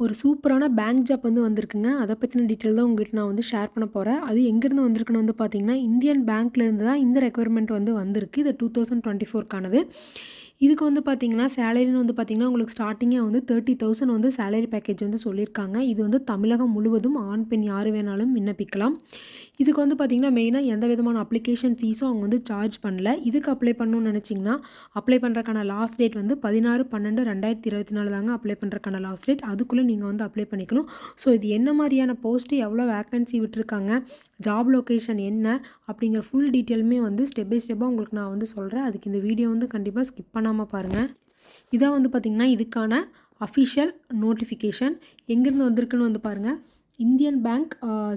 ஒரு சூப்பரான bank job வந்து வந்திருக்குங்க. அத பத்தின டீட்டெயில் தான் உங்ககிட்ட நான் வந்து ஷேர் பண்ண போறேன். அது எங்கேருந்து வந்திருக்குன்னு வந்து பார்த்தீங்கன்னா, இந்தியன் பேங்க்லேருந்து தான் இந்த ரெக்யர்மெண்ட் வந்து வந்திருக்கு. இது 2024க்கானது. இதுக்கு வந்து பார்த்தீங்கன்னா, சேலரின்னு வந்து பார்த்தீங்கன்னா, உங்களுக்கு ஸ்டார்ட்டிங்கே வந்து 30,000 வந்து சேலரி பேக்கேஜ் வந்து சொல்லியிருக்காங்க. இது வந்து தமிழகம் முழுவதும் ஆண், பெண் யார் வேணாலும் விண்ணப்பிக்கலாம். இதுக்கு வந்து பார்த்தீங்கன்னா, மெயினா எந்த விதமான அப்ளிகேஷன் ஃபீஸும் அவங்க வந்து சார்ஜ் பண்ணல. இதுக்கு அப்ளை பண்ணணும்னு நெனச்சிங்கன்னா, அப்ளை பண்ணுறக்கான லாஸ்ட் டேட் வந்து 16/12/2024 தாங்க அப்ளை பண்ணுறக்கான லாஸ்ட் டேட். அதுக்குள்ளே நீங்கள் வந்து அப்ளை பண்ணிக்கணும். ஸோ இது என்ன மாரியான போஸ்ட்டு, எவ்வளோ வேக்கன்சி விட்டுருக்காங்க, ஜாப் லொகேஷன் என்ன அப்படிங்கிற ஃபுல் டீட்டெயிலுமே வந்து ஸ்டெப் பை ஸ்டெப்பாக உங்களுக்கு நான் வந்து சொல்கிறேன். அதுக்கு இந்த வீடியோ வந்து கண்டிப்பாக ஸ்கிப் பண்ணாமல் பாருங்கள். இதான் வந்து பார்த்திங்கன்னா இதுக்கான அஃபிஷியல் நோட்டிஃபிகேஷன் எங்கேருந்து வந்திருக்குன்னு வந்து பாருங்கள். Indian bank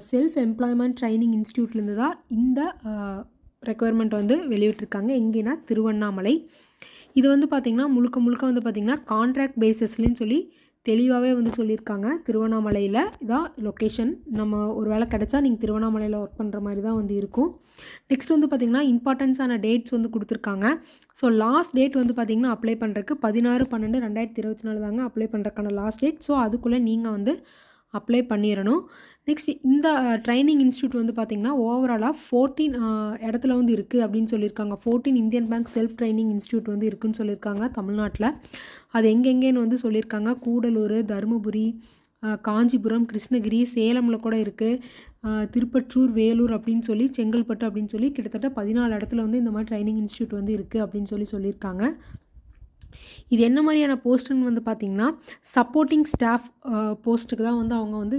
self employment training இன்ஸ்டியூட்லேருந்து தான் இந்த ரெக்குயர்மெண்ட் வந்து வெளியிட்டிருக்காங்க. எங்கேனா திருவண்ணாமலை. இது வந்து பார்த்திங்கன்னா முழுக்க முழுக்க வந்து பார்த்திங்கன்னா கான்ட்ராக்ட் பேசிஸ்லன்னு சொல்லி தெளிவாகவே வந்து சொல்லியிருக்காங்க. திருவண்ணாமலையில் இதான் லொக்கேஷன். நம்ம ஒரு வேலை கிடச்சா நீங்கள் திருவண்ணாமலையில் ஒர்க் பண்ணுற மாதிரி தான் வந்து இருக்கும். நெக்ஸ்ட் வந்து பார்த்திங்கன்னா இம்பார்ட்டன்ஸான டேட்ஸ் வந்து கொடுத்துருக்காங்க. ஸோ லாஸ்ட் டேட் வந்து பார்த்திங்கன்னா அப்ளை பண்ணுறதுக்கு 16/12/2024 தாங்க அப்ளை பண்ணுறதுக்கான லாஸ்ட் டேட். ஸோ அதுக்குள்ளே நீங்கள் வந்து அப்ளை பண்ணிடணும். நெக்ஸ்ட் இந்த ட்ரைனிங் இன்ஸ்டியூட் வந்து பார்த்திங்கன்னா ஓவராலாக 14 இடத்துல வந்து இருக்குது அப்படின்னு சொல்லியிருக்காங்க. 14 Indian bank self training institute வந்து இருக்குதுன்னு சொல்லியிருக்காங்க தமிழ்நாட்டில். அது எங்கெங்கேன்னு வந்து சொல்லியிருக்காங்க. கூடலூர், தருமபுரி, காஞ்சிபுரம், கிருஷ்ணகிரி, சேலமில் கூட இருக்குது. திருப்பற்றூர், வேலூர் அப்படின்னு சொல்லி, செங்கல்பட்டு அப்படின்னு சொல்லி கிட்டத்தட்ட 14 இடத்துல வந்து இந்த மாதிரி ட்ரைனிங் இன்ஸ்டியூட் வந்து இருக்குது அப்படின்னு சொல்லியிருக்காங்க. இது என்ன மாதிரியான போஸ்ட்டுன்னு வந்து பார்த்திங்கன்னா, சப்போர்ட்டிங் ஸ்டாஃப் போஸ்ட்டுக்கு தான் வந்து அவங்க வந்து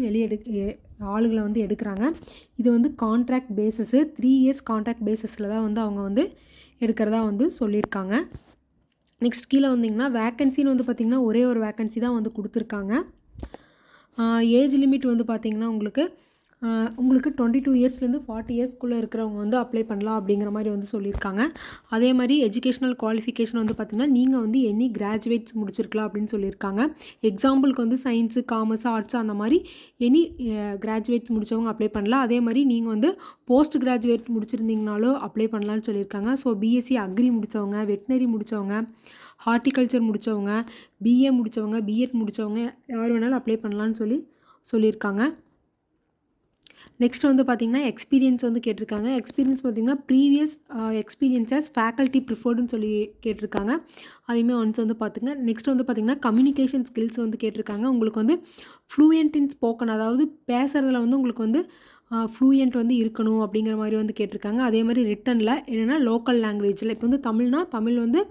ஆளுகளை வந்து எடுக்கிறாங்க. இது வந்து கான்ட்ராக்ட் பேஸஸு 3 இயர்ஸ் கான்ட்ராக்ட் பேஸஸில் தான் வந்து அவங்க வந்து எடுக்கிறதா வந்து சொல்லியிருக்காங்க. நெக்ஸ்ட் கீழே வந்திங்கன்னா வேக்கன்சின்னு வந்து பார்த்திங்கன்னா ஒரே ஒரு வேக்கன்சி தான் வந்து கொடுத்துருக்காங்க. ஏஜ் லிமிட் வந்து பார்த்திங்கன்னா உங்களுக்கு 22 இயர்ஸ்லேருந்து 40 இயர்ஸ்க்குள்ளே இருக்கிறவங்க வந்து அப்ளை பண்ணலாம் அப்படிங்கிற மாதிரி வந்து சொல்லியிருக்காங்க. அதே மாதிரி எஜுகேஷ்னல் குவாலிஃபிகேஷன் வந்து பார்த்திங்கன்னா நீங்கள் வந்து எனி கிராஜுவேட்ஸ் முடிச்சிருக்கலாம் அப்படின்னு சொல்லியிருக்காங்க. எக்ஸாம்பிளுக்கு வந்து சயின்ஸு, காமர்ஸ், ஆர்ட்ஸ் அந்த மாதிரி எனி கிராஜுவேட்ஸ் முடித்தவங்க அப்ளை பண்ணலாம். அதே மாதிரி நீங்கள் வந்து போஸ்ட் கிராஜுவேட் முடிச்சிருந்தீங்கனாலும் அப்ளை பண்ணலான்னு சொல்லியிருக்காங்க. ஸோ பிஎஸ்சி அக்ரி முடித்தவங்க, வெட்டினரி முடித்தவங்க, ஹார்டிகல்ச்சர் முடித்தவங்க, பிஏ முடித்தவங்க, பிஎட் முடித்தவங்க யார் வேணாலும் அப்ளை பண்ணலான்னு சொல்லியிருக்காங்க. நெக்ஸ்ட் வந்து பார்த்திங்கன்னா எக்ஸ்பீரியன்ஸ் வந்து கேட்டிருக்காங்க. எக்ஸ்பீரியன்ஸ் பார்த்திங்கன்னா ப்ரீவியஸ் எக்ஸ்பீரியன்ஸஸ் ஃபேக்கல்ட்டி ப்ரிஃபர்டுன்னு சொல்லி கேட்டிருக்காங்க. அதையுமே ஒன்ஸ் வந்து பார்த்துங்க. நெக்ஸ்ட் வந்து பார்த்திங்கன்னா கம்யூனிகேஷன் ஸ்கில்ஸ் வந்து கேட்டிருக்காங்க. உங்களுக்கு வந்து ஃப்ளூயன்ட் இன் ஸ்போக்கன், அதாவது பேசுகிறதுல வந்து உங்களுக்கு வந்து ஃப்ளூயன்ட் வந்து இருக்கணும் அப்படிங்கிற மாதிரி வந்து கேட்டிருக்காங்க. அதே மாதிரி ரிட்டனில் என்னென்னா லோக்கல் லாங்குவேஜில் இப்போ வந்து தமிழ் வந்து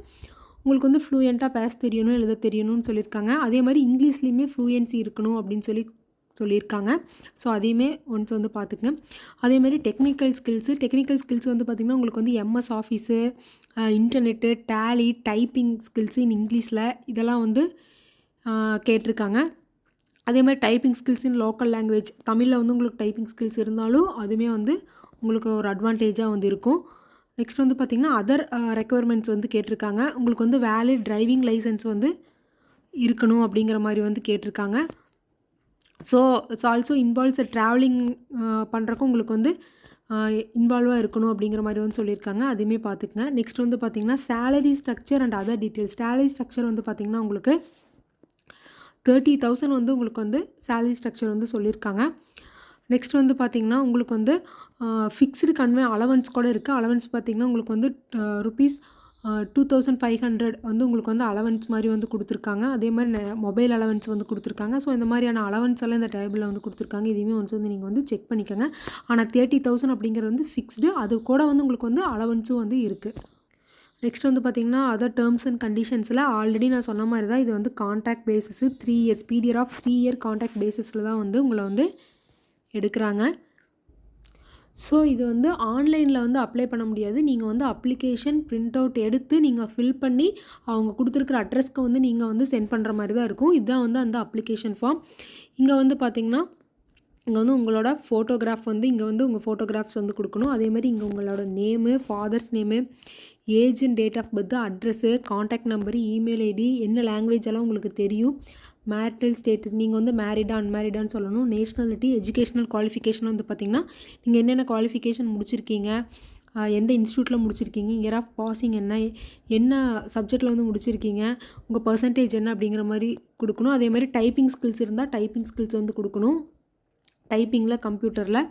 உங்களுக்கு வந்து ஃப்ளூயண்ட்டாக பேச தெரியணும், எழுத தெரியணும்னு சொல்லியிருக்காங்க. அதே மாதிரி இங்கிலீஷ்லேயுமே ஃப்ளூயன்சி இருக்கணும் அப்படின்னு சொல்லியிருக்காங்க. ஸோ அதையுமே ஒன்ஸ் வந்து பார்த்துக்குங்க. அதேமாதிரி டெக்னிக்கல் ஸ்கில்ஸ் வந்து பார்த்திங்கன்னா உங்களுக்கு வந்து MS office, internet, Tally, typing skills in இங்கிலீஷில் இதெல்லாம் வந்து கேட்டிருக்காங்க. அதே மாதிரி typing skills in local language, தமிழில் வந்து உங்களுக்கு டைப்பிங் ஸ்கில்ஸ் இருந்தாலும் அதுவுமே வந்து உங்களுக்கு ஒரு அட்வான்டேஜாக வந்து இருக்கும். நெக்ஸ்ட் வந்து பார்த்திங்கன்னா அதர் ரெக்குயர்மெண்ட்ஸ் வந்து கேட்டிருக்காங்க. உங்களுக்கு வந்து வேலிட் டிரைவிங் லைசன்ஸ் வந்து இருக்கணும் அப்படிங்கிற மாதிரி வந்து கேட்டிருக்காங்க. So it's also involves travelling பண்ணுறக்கும் உங்களுக்கு வந்து இன்வால்வாக இருக்கணும் அப்படிங்கிற மாதிரி வந்து சொல்லியிருக்காங்க. அதையுமே பார்த்துக்குங்க. நெக்ஸ்ட் வந்து பார்த்திங்கன்னா salary structure and other details. Salary structure வந்து பார்த்திங்கன்னா உங்களுக்கு 30,000 வந்து உங்களுக்கு வந்து சேலரி ஸ்ட்ரக்சர் வந்து சொல்லியிருக்காங்க. நெக்ஸ்ட் வந்து பார்த்திங்கன்னா உங்களுக்கு வந்து ஃபிக்ஸ்டு அலவன்ஸ் கூட இருக்குது. அலவன்ஸ் பார்த்திங்கன்னா உங்களுக்கு வந்து ருபீஸ் 2,500 வந்து உங்களுக்கு வந்து அலவன்ஸ் மாதிரி வந்து கொடுத்துருக்காங்க. அதே மாதிரி மொபைல் அலவன்ஸ் வந்து கொடுத்துருக்காங்க. ஸோ இந்த மாதிரியான அலவன்ஸ் எல்லாம் இந்த டேபிளில் வந்து கொடுத்துருக்காங்க. இதையுமே வந்து நீங்கள் வந்து செக் பண்ணிக்கோங்க. ஆனால் 30,000 அப்படிங்கிறது வந்து ஃபிக்ஸ்டு. அது கூட வந்து உங்களுக்கு வந்து அலவன்ஸும் வந்து இருக்குது. நெக்ஸ்ட் வந்து பார்த்திங்கன்னா அதர் டேர்ம்ஸ் அண்ட் கண்டிஷன்ஸில் ஆல்ரெடி நான் சொன்ன மாதிரி தான் இது வந்து contract basis 3 years period of 3 year contract பேஸஸில் தான் வந்து உங்களை வந்து எடுக்கிறாங்க. ஸோ இது வந்து ஆன்லைனில் வந்து அப்ளை பண்ண முடியாது. நீங்கள் வந்து அப்ளிகேஷன் பிரிண்ட் அவுட் எடுத்து நீங்கள் ஃபில் பண்ணி அவங்க கொடுத்துருக்குற அட்ரஸ்க்கு வந்து நீங்கள் வந்து சென்ட் பண்ணுற மாதிரி தான் இருக்கும். இதுதான் வந்து அந்த அப்ளிகேஷன் ஃபார்ம். இங்கே வந்து பார்த்திங்கன்னா இங்கே வந்து உங்களோட ஃபோட்டோகிராஃப் வந்து இங்கே வந்து உங்கள் ஃபோட்டோகிராஃப்ஸ் வந்து கொடுக்கணும். அதேமாதிரி இங்கே உங்களோட name, father's name, age and date of birth, address, contact number, email ID, என்ன லாங்குவேஜ் எல்லாம் உங்களுக்கு தெரியும், மேரிட்டல் ஸ்டேட்டஸ், நீங்கள் வந்து மேரிடா அன்மேரிடான்னு சொல்லணும். நேஷ்னாலிட்டி, எஜுகேஷ்னல் குவாலிஃபிகேஷன் வந்து பார்த்திங்கன்னா நீங்கள் என்னென்ன குவாலிஃபிகேஷன் முடிச்சிருக்கீங்க, எந்த இன்ஸ்டியூட்டில் முடிச்சிருக்கீங்க, இயர் ஆஃப் பாசிங் என்ன சப்ஜெக்டில் வந்து முடிச்சிருக்கீங்க, உங்கள் பர்சன்டேஜ் என்ன அப்படிங்கிற மாதிரி கொடுக்கணும். அதே மாதிரி டைப்பிங் ஸ்கில்ஸ் இருந்தால் டைப்பிங் ஸ்கில்ஸ் வந்து கொடுக்கணும், டைப்பிங்கில் கம்ப்யூட்டரில்.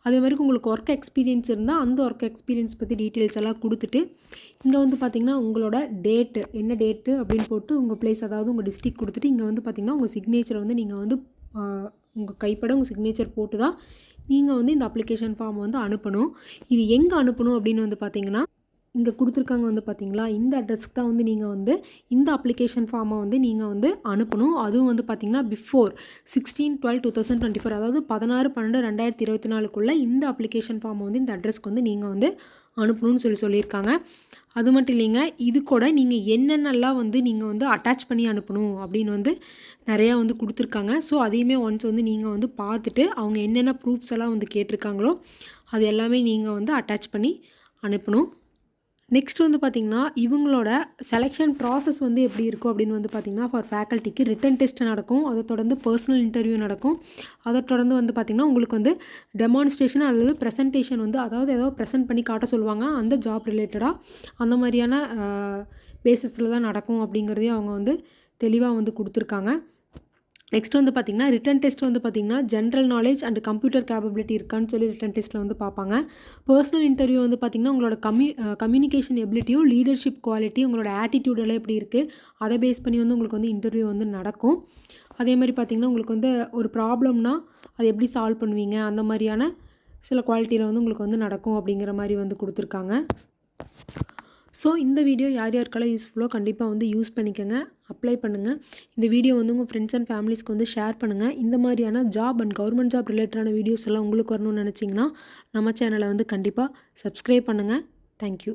அதே மாதிரி உங்களுக்கு ஒர்க் எக்ஸ்பீரியன்ஸ் இருந்தால் அந்த ஒர்க் எக்ஸ்பீரியன்ஸ் பற்றி டீட்டெயில்ஸ் எல்லாம் கொடுத்துட்டு இங்கே வந்து பார்த்திங்கன்னா உங்களோட டேட்டு என்ன டேட்டு அப்படின்னு போட்டு உங்கள் ப்ளேஸ் அதாவது உங்கள் டிஸ்ட்ரிக்ட் கொடுத்துட்டு இங்கே வந்து பார்த்திங்கன்னா உங்கள் சிக்னேச்சரை வந்து நீங்கள் வந்து உங்கள் கைப்பட உங்கள் சிக்னேச்சர் போட்டு தான் நீங்கள் வந்து இந்த அப்ளிகேஷன் ஃபார்மை வந்து அனுப்பணும். இது எங்கே அனுப்பணும் அப்படின்னு வந்து பார்த்திங்கன்னா இங்கே கொடுத்துருக்காங்க வந்து பார்த்திங்களா, இந்த அட்ரஸ்க்கு தான் வந்து நீங்கள் வந்து இந்த அப்ளிகேஷன் ஃபார்மை வந்து நீங்கள் வந்து அனுப்பணும். அதுவும் வந்து பார்த்திங்கன்னா பிஃபோர் 16/12/2024 அதாவது 16/12/2024 இந்த அப்ளிகேஷன் ஃபார்மை வந்து இந்த அட்ரஸ்க்கு வந்து நீங்கள் வந்து அனுப்பணும்னு சொல்லியிருக்காங்க. அது மட்டும் இல்லைங்க, இது கூட நீங்கள் என்னென்னலாம் வந்து நீங்கள் வந்து அட்டாச் பண்ணி அனுப்பணும் அப்படின்னு வந்து நிறையா வந்து கொடுத்துருக்காங்க. ஸோ அதையுமே ஒன்ஸ் வந்து நீங்கள் வந்து பார்த்துட்டு அவங்க என்னென்ன ப்ரூஃப்ஸ் எல்லாம் வந்து கேட்டிருக்காங்களோ அது எல்லாமே நீங்கள் வந்து அட்டாச் பண்ணி அனுப்பணும். நெக்ஸ்ட் வந்து பார்த்திங்கன்னா இவங்களோட செலெக்ஷன் ப்ராசஸ் வந்து எப்படி இருக்கும் அப்படின்னு வந்து பார்த்திங்கன்னா ஃபார் ஃபேக்கல்ட்டிக்கு ரிட்டன் டெஸ்ட் நடக்கும், அதை தொடர்ந்து பர்சனல் இன்டர்வியூ நடக்கும், அதை தொடர்ந்து வந்து பார்த்திங்கன்னா உங்களுக்கு வந்து டெமான்ஸ்ட்ரேஷன் அல்லது ப்ரெசன்டேஷன் வந்து அதாவது ஏதோ ப்ரெசென்ட் பண்ணி காட்ட சொல்லுவாங்க அந்த ஜாப் ரிலேட்டடாக அந்த மாதிரியான பேசிஸில் தான் நடக்கும் அப்படிங்கிறதையும் அவங்க வந்து தெளிவாக வந்து கொடுத்துருக்காங்க. நெக்ஸ்ட் வந்து பார்த்திங்கன்னா ரிட்டன் டெஸ்ட் வந்து பார்த்திங்கன்னா general knowledge and computer capability இருக்கான்னு சொல்லி ரிட்டன் டெஸ்ட்டில் வந்து பார்ப்பாங்க. பர்சனல் இன்டர்வியூ வந்து பார்த்திங்கன்னா உங்களோட கம்யூனிகேஷன் எபிலிட்டியும் லீடர்ஷிப் குவாலிட்டி உங்களோட ஆட்டிடியூட் எல்லாம் எப்படி இருக்குது அதை பேஸ் பண்ணி வந்து உங்களுக்கு வந்து இன்டர்வியூ வந்து நடக்கும். அதே மாதிரி பார்த்திங்கன்னா உங்களுக்கு வந்து ஒரு ப்ராப்ளம்னா அதை எப்படி சால்வ் பண்ணுவீங்க அந்த மாதிரியான சில குவாலிட்டியில் வந்து உங்களுக்கு வந்து நடக்கும் அப்படிங்கிற மாதிரி வந்து கொடுத்துருக்காங்க. ஸோ இந்த வீடியோ யார் யாருக்கெல்லாம் யூஸ்ஃபுல்லோ கண்டிப்பாக வந்து யூஸ் பண்ணிக்கோங்க, அப்ளை பண்ணுங்கள். இந்த வீடியோ வந்து உங்கள் ஃப்ரெண்ட்ஸ் அண்ட் ஃபேமிலிஸ்க்கு வந்து ஷேர் பண்ணுங்கள். இந்த மாதிரியான ஜாப் அண்ட் கவர்மெண்ட் ஜாப் ரிலேட்டடான வீடியோஸ் எல்லாம் உங்களுக்கு வரணும்னு நினச்சிங்கன்னா நம்ம சேனலை வந்து கண்டிப்பாக சப்ஸ்கிரைப் பண்ணுங்கள். தேங்க்யூ.